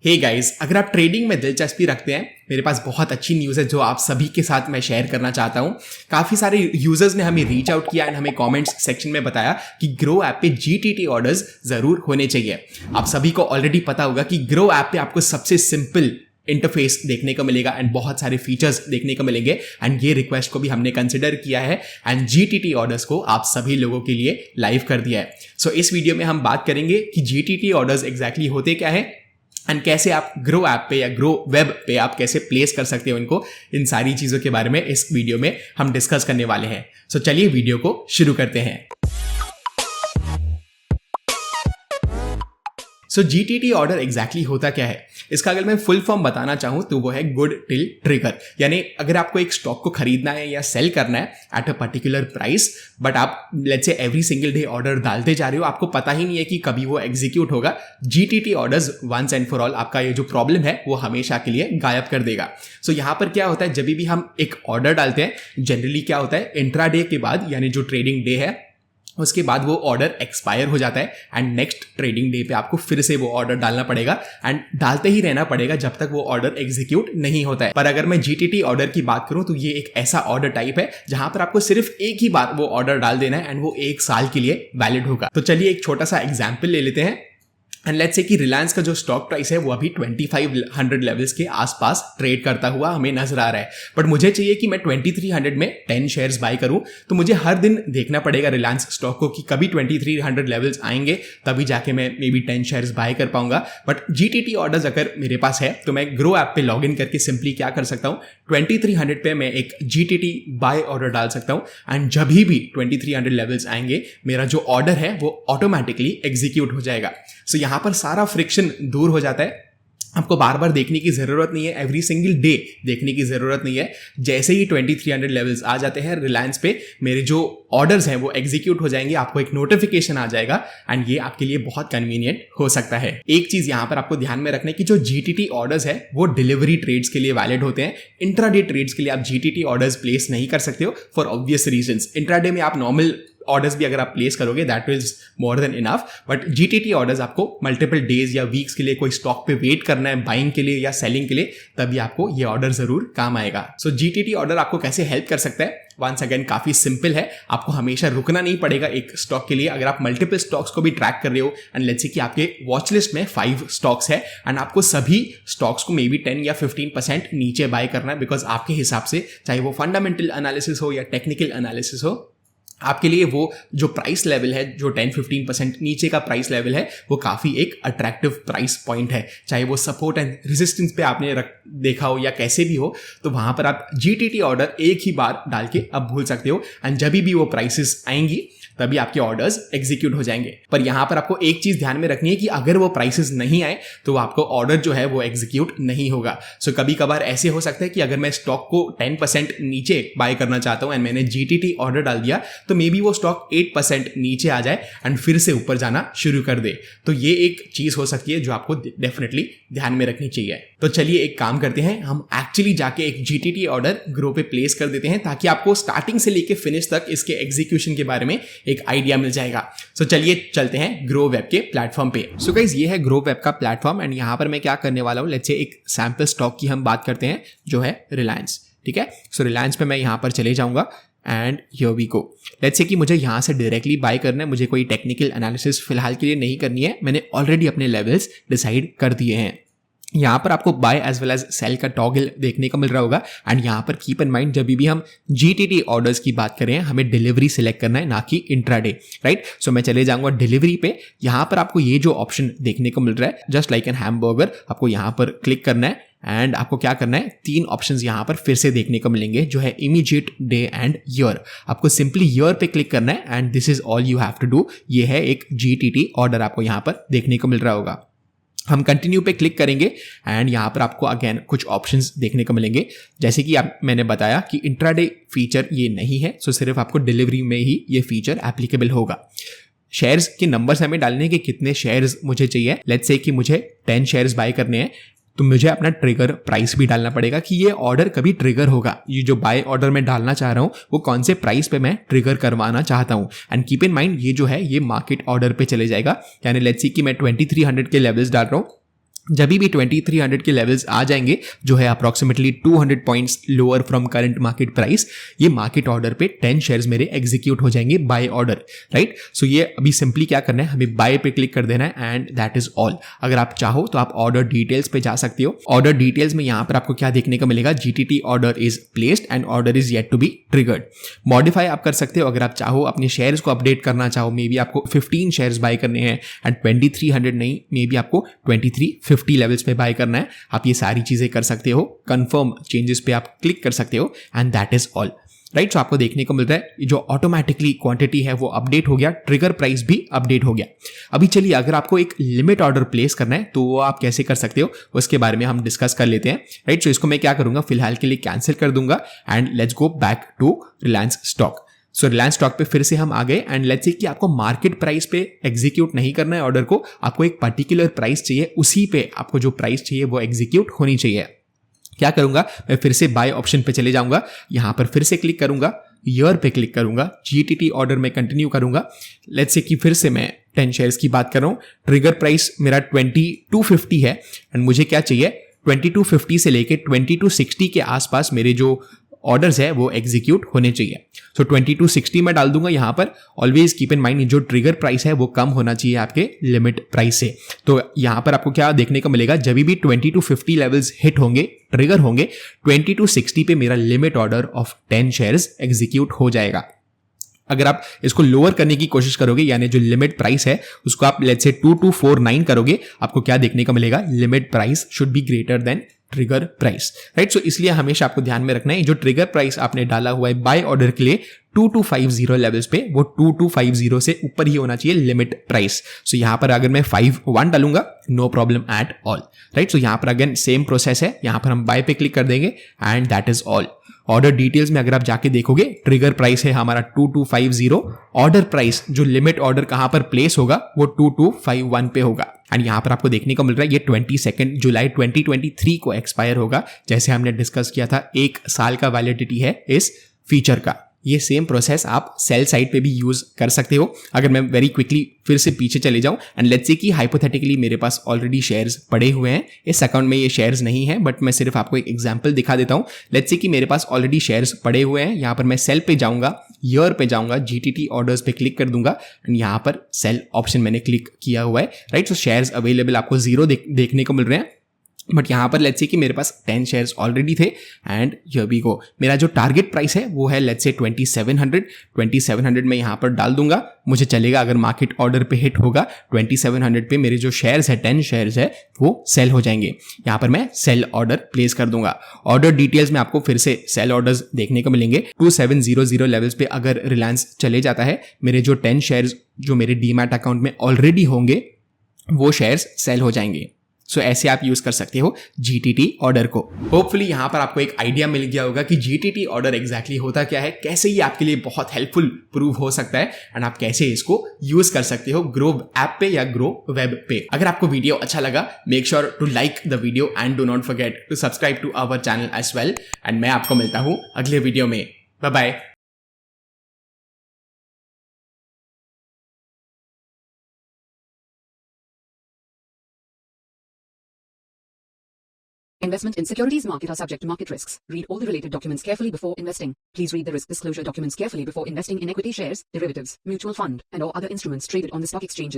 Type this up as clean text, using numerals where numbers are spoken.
Hey guys, अगर आप trading में दिलचस्पी रखते हैं, मेरे पास बहुत अच्छी न्यूज़ है जो आप सभी के साथ मैं शेयर करना चाहता हूं। काफ़ी सारे यूजर्स ने हमें रीच आउट किया एंड हमें कमेंट्स सेक्शन में बताया कि ग्रो ऐप पे जीटीटी ऑर्डर्स ज़रूर होने चाहिए। आप सभी को ऑलरेडी पता होगा कि ग्रो ऐप पे आपको सबसे सिंपल इंटरफेस देखने को मिलेगा एंड बहुत सारे फीचर्स देखने को मिलेंगे एंड ये रिक्वेस्ट को भी हमने कंसिडर किया है एंड जीटीटी ऑर्डर्स को आप सभी लोगों के लिए लाइव कर दिया है। सो इस वीडियो में हम बात करेंगे कि जीटीटी ऑर्डर्स एग्जैक्टली होते क्या है एंड कैसे आप ग्रो ऐप पे या ग्रो वेब पे आप कैसे प्लेस कर सकते हो इनको। इन सारी चीज़ों के बारे में इस वीडियो में हम डिस्कस करने वाले हैं। सो चलिए वीडियो को शुरू करते हैं। सो जीटीटी ऑर्डर एग्जैक्टली होता क्या है, इसका अगर मैं फुल फॉर्म बताना चाहूं तो वो है गुड टिल ट्रिगर। यानी अगर आपको एक स्टॉक को खरीदना है या सेल करना है at a particular price, but आप let's say every single day order डालते जा रहे हो, आपको पता ही नहीं है कि कभी वो एग्जीक्यूट होगा। GTT orders once and for all आपका ये जो प्रॉब्लम है वो हमेशा के लिए गायब कर देगा। सो यहाँ पर क्या होता है, जब भी हम एक ऑर्डर डालते हैं, जनरली क्या होता है, इंट्राडे के बाद यानी जो ट्रेडिंग डे है उसके बाद वो ऑर्डर एक्सपायर हो जाता है एंड नेक्स्ट ट्रेडिंग डे पे आपको फिर से वो ऑर्डर डालना पड़ेगा एंड डालते ही रहना पड़ेगा जब तक वो ऑर्डर एग्जीक्यूट नहीं होता है। पर अगर मैं जीटीटी ऑर्डर की बात करूं तो ये एक ऐसा ऑर्डर टाइप है जहां पर आपको सिर्फ एक ही बार वो ऑर्डर डाल देना है एंड वो 1 साल के लिए वैलिड होगा। तो चलिए एक छोटा सा एग्जाम्पल ले लेते हैं एंड लेट्स से कि रिलायंस का जो स्टॉक प्राइस है वो अभी 2500 लेवल्स के आसपास ट्रेड करता हुआ हमें नजर आ रहा है। बट मुझे चाहिए कि मैं 2300 में 10 शेयर्स बाय करूं, तो मुझे हर दिन देखना पड़ेगा रिलायंस स्टॉक को कि कभी 2300 लेवल्स आएंगे तभी जाके मैं मे बी 10 शेयर्स बाय कर पाऊंगा। बट जीटीटी ऑर्डर्स अगर मेरे पास है तो मैं ग्रो ऐप पे लॉग इन करके सिंपली क्या कर सकता हूं, 2300 पे मैं एक जीटीटी बाय ऑर्डर डाल सकता हूं एंड जब भी 2300 लेवल्स आएंगे मेरा जो ऑर्डर है वो ऑटोमेटिकली एग्जीक्यूट हो जाएगा। सो यहाँ पर सारा फ्रिक्शन दूर हो जाता है। आपको बार बार देखने की ज़रूरत नहीं है, एवरी सिंगल डे देखने की ज़रूरत नहीं है। जैसे ही 2300 लेवल्स आ जाते हैं रिलायंस पे, मेरे जो ऑर्डर्स हैं वो एग्जीक्यूट हो जाएंगे, आपको एक नोटिफिकेशन आ जाएगा एंड ये आपके लिए बहुत कन्वीनियंट हो सकता है। एक चीज़ यहाँ पर आपको ध्यान में रखने की, जो जीटीटी ऑर्डर्स है वो डिलीवरी ट्रेड्स के लिए वैलिड होते हैं। इंट्राडे ट्रेड्स के लिए आप जीटीटी ऑर्डर्स प्लेस नहीं कर सकते हो फॉर ऑब्वियस रीजंस। इंट्राडे में आप नॉर्मल ऑर्डर्स भी अगर आप प्लेस करोगे that is more than enough, but GTT orders आपको मल्टीपल डेज या वीक्स के लिए कोई स्टॉक पे वेट करना है बाइंग के लिए या सेलिंग के लिए, तभी आपको ये ऑर्डर जरूर काम आएगा। सो जीटीटी ऑर्डर आपको कैसे हेल्प कर सकता है, वंस अगेन काफी सिंपल है। आपको हमेशा रुकना नहीं पड़ेगा एक स्टॉक के लिए। अगर आप मल्टीपल स्टॉक्स को भी ट्रैक कर रहे हो एंड लेट्स से कि आपके वॉच लिस्ट में 5 स्टॉक्स है एंड आपको सभी स्टॉक्स को मे बी 10 या 15% नीचे बाय करना है, बिकॉज आपके हिसाब से चाहे वो फंडामेंटल एनालिसिस हो या टेक्निकल एनालिसिस हो, आपके लिए वो जो प्राइस लेवल है, जो 10-15% नीचे का प्राइस लेवल है, वो काफ़ी एक अट्रैक्टिव प्राइस पॉइंट है। चाहे वो सपोर्ट एंड रेजिस्टेंस पे आपने देखा हो या कैसे भी हो, तो वहाँ पर आप जीटीटी ऑर्डर एक ही बार डाल के अब भूल सकते हो एंड जब भी वो प्राइसेस आएंगी तभी आपके ऑर्डर्स एग्जीक्यूट हो जाएंगे। पर यहाँ पर आपको एक चीज़ ध्यान में रखनी है कि अगर वो प्राइसेस नहीं आए तो आपको ऑर्डर जो है वो एग्जीक्यूट नहीं होगा। सो कभी कभार ऐसे हो सकता है कि अगर मैं स्टॉक को 10% नीचे बाय करना चाहता हूँ एंड मैंने जीटीटी ऑर्डर डाल दिया तो मे बी वो स्टॉक 8% नीचे आ जाए एंड फिर से ऊपर जाना शुरू कर दे। तो ये एक चीज़ हो सकती है जो आपको डेफिनेटली ध्यान में रखनी चाहिए। तो चलिए एक काम करते हैं, हम एक्चुअली जाके एक जीटीटी ऑर्डर ग्रो पे प्लेस कर देते हैं ताकि आपको स्टार्टिंग से लेके फिनिश तक इसके एग्जीक्यूशन के बारे में एक आइडिया मिल जाएगा। सो चलिए चलते हैं ग्रो वेब के प्लेटफॉर्म पे। सो गाइस, ये है ग्रो वेब का प्लेटफॉर्म एंड यहाँ पर मैं क्या करने वाला हूँ, लेट्स से एक सैंपल स्टॉक की हम बात करते हैं जो है रिलायंस। ठीक है, सो रिलायंस पे मैं यहाँ पर चले जाऊँगा and here we go. Let's say कि मुझे यहाँ से डायरेक्टली बाय करना है, मुझे कोई टेक्निकल एनालिसिस फिलहाल के लिए नहीं करनी है, मैंने ऑलरेडी अपने लेवल्स डिसाइड कर दिए हैं। यहाँ पर आपको buy as well as sell का टॉगल देखने को मिल रहा होगा एंड यहाँ पर कीप इन माइंड जब भी हम जीटीटी ऑर्डर्स की बात करें हमें डिलीवरी सिलेक्ट करना है, ना कि इंट्राडे, राइट। सो मैं चले जाऊँगा डिलीवरी पे। यहाँ पर आपको ये जो ऑप्शन देखने को मिल रहा है, जस्ट लाइक एन हैमबर्गर, आपको यहाँ पर क्लिक करना है एंड आपको क्या करना है, 3 ऑप्शंस यहाँ पर फिर से देखने को मिलेंगे जो है इमीडिएट, डे एंड ईयर। आपको सिंपली ईयर पे क्लिक करना है and this is all you have to do. ये है एक जीटीटी ऑर्डर आपको यहाँ पर देखने को मिल रहा होगा। हम कंटिन्यू पे क्लिक करेंगे एंड यहाँ पर आपको अगेन कुछ ऑप्शंस देखने को मिलेंगे। जैसे कि मैंने बताया कि इंट्राडे फीचर ये नहीं है, सो सिर्फ आपको डिलीवरी में ही ये फीचर एप्लीकेबल होगा। शेयर्स के नंबर्स हमें डालने के कितने शेयर्स मुझे चाहिए, लेट्स से कि मुझे 10 शेयर्स बाय करने हैं तो मुझे अपना ट्रिगर प्राइस भी डालना पड़ेगा कि ये ऑर्डर कभी ट्रिगर होगा। ये जो बाय ऑर्डर मैं डालना चाह रहा हूँ वो कौन से प्राइस पे मैं ट्रिगर करवाना चाहता हूँ। एंड कीप इन माइंड ये जो है ये मार्केट ऑर्डर पे चले जाएगा। यानी लेट्स सी कि मैं 2300 के लेवल्स डाल रहा हूँ जब भी 2300 के लेवल्स आ जाएंगे, जो है approximately 200 points lower from current market price, ये मार्केट ऑर्डर पे 10 शेयर्स मेरे एग्जीक्यूट हो जाएंगे बाय ऑर्डर, राइट। सो ये अभी सिंपली क्या करना है, हमें बाय पे क्लिक कर देना है एंड दैट इज ऑल। अगर आप चाहो तो आप ऑर्डर डिटेल्स पे जा सकते हो। ऑर्डर डिटेल्स में यहाँ पर आपको क्या देखने को मिलेगा, GTT order is placed and order is yet to be triggered. Modify आप कर सकते हो, अगर आप चाहो अपने शेयर्स को अपडेट करना चाहो, मे बी आपको 15 शेयर्स बाय करने हैं एंड 2300 नहीं, मे बी आपको 2350 लेवल्स पे बाय करना है, आप ये सारी चीजें कर सकते हो। कंफर्म चेंजेस पे आप क्लिक कर सकते हो and that is all, right. So आपको देखने को मिल रहा है जो ऑटोमेटिकली क्वांटिटी है वो अपडेट हो गया, ट्रिगर प्राइस भी अपडेट हो गया। अभी चलिए अगर आपको एक लिमिट ऑर्डर प्लेस करना है तो वो आप कैसे कर सकते हो, उसके बारे में हम डिस्कस कर लेते हैं, राइट। सो इसको मैं क्या करूंगा, फिलहाल के लिए कैंसिल कर दूंगा and let's go back to Reliance stock. So Reliance stock पे फिर से हम आ गए एंड लेट्स से कि आपको मार्केट प्राइस पे एग्जीक्यूट नहीं करना है ऑर्डर को, आपको एक पर्टिकुलर प्राइस चाहिए, उसी पे आपको जो प्राइस चाहिए वो एग्जीक्यूट होनी चाहिए। क्या करूंगा, मैं फिर से बाय ऑप्शन पे चले जाऊंगा, यहां पर फिर से क्लिक करूंगा, ईयर पे क्लिक करूंगा, GTT ऑर्डर में कंटिन्यू करूंगा। लेट्स से कि फिर से मैं 10 शेयर्स की बात कर रहा हूं, ट्रिगर प्राइस मेरा 2250 है एंड मुझे क्या चाहिए, 2250 से लेके 2260 के आसपास मेरे जो ऑर्डर्स है वो एग्जीक्यूट होने चाहिए। सो 2260 में डाल दूंगा। यहां पर ऑलवेज कीप इन माइंड जो ट्रिगर प्राइस है वो कम होना चाहिए आपके लिमिट प्राइस से। तो यहां पर आपको क्या देखने को मिलेगा, जब भी 2250 लेवल्स हिट होंगे, ट्रिगर होंगे, 2260 पे मेरा limit order of 10 shares execute हो जाएगा। अगर आप इसको लोअर करने की कोशिश करोगे, यानी जो लिमिट प्राइस है उसको आप लेट्स से 2249 करोगे, आपको क्या देखने को मिलेगा, limit price should be greater than trigger price, right. So इसलिए हमेशा आपको ध्यान में रखना है जो ट्रिगर प्राइस आपने डाला हुआ है बाय ऑर्डर के लिए 2250 लेवल्स पे, वो 2250 से ऊपर ही होना चाहिए लिमिट प्राइस। सो यहां पर अगर मैं 51 डालूंगा, no problem at all, right. So यहां पर अगेन सेम प्रोसेस है, यहां पर हम बाय पे क्लिक कर देंगे and that is all. Order details में अगर आप जाके देखोगे, ट्रिगर प्राइस है हमारा 2250, ऑर्डर प्राइस जो लिमिट ऑर्डर कहां पर प्लेस होगा वो 2251 पे होगा एंड यहां पर आपको देखने को मिल रहा है ये 22 जुलाई 2023 को एक्सपायर होगा। जैसे हमने डिस्कस किया था, 1 साल का वैलिडिटी है इस फीचर का। ये सेम प्रोसेस आप सेल साइड पे भी यूज कर सकते हो। अगर मैं वेरी क्विकली फिर से पीछे चले जाऊं एंड लेट्स से कि हाइपोथेटिकली मेरे पास ऑलरेडी शेयर्स पड़े हुए हैं, इस अकाउंट में ये शेयर्स नहीं है बट मैं सिर्फ आपको एक एग्जांपल दिखा देता हूं। लेट्स से कि मेरे पास ऑलरेडी शेयर्स पड़े हुए हैं, यहां पर मैं सेल पे जाऊंगा, ईयर पे जाऊंगा, GTT ऑर्डर्स पे क्लिक कर दूंगा एंड यहां पर सेल ऑप्शन मैंने क्लिक किया हुआ है, राइट। सो शेयर्स अवेलेबल आपको 0 देखने को मिल रहे हैं, बट यहां पर लेट्स से कि मेरे पास 10 शेयर्स ऑलरेडी थे एंड हियर वी गो। मेरा जो टारगेट प्राइस है वो है लेट्स से 2700 में यहां पर डाल दूंगा, मुझे चलेगा। अगर मार्केट ऑर्डर पे हिट होगा 2700 पे मेरे जो शेयर्स है 10 शेयर्स है वो सेल हो जाएंगे। यहां पर मैं सेल ऑर्डर प्लेस कर दूंगा। ऑर्डर डिटेल्स में आपको फिर से सेल ऑर्डर्स देखने को मिलेंगे। 2700 लेवल्स पे अगर रिलायंस चले जाता है, मेरे जो 10 शेयर्स जो मेरे डीमैट अकाउंट में ऑलरेडी होंगे वो शेयर्स सेल हो जाएंगे। सो ऐसे आप यूज कर सकते हो GTT ऑर्डर को। होपफुली यहां पर आपको एक आइडिया मिल गया होगा कि GTT ऑर्डर एग्जैक्टली होता क्या है, कैसे ये आपके लिए बहुत हेल्पफुल प्रूव हो सकता है एंड आप कैसे इसको यूज कर सकते हो ग्रो ऐप पे या ग्रो वेब पे। अगर आपको वीडियो अच्छा लगा, make sure to like the video and do not forget to subscribe to our channel as well. And मैं आपको मिलता हूं अगले वीडियो में। Bye bye. Investment in securities market are subject to market risks. Read all the related documents carefully before investing. Please read the risk disclosure documents carefully before investing in equity shares, derivatives, mutual fund, and or other instruments traded on the stock exchanges.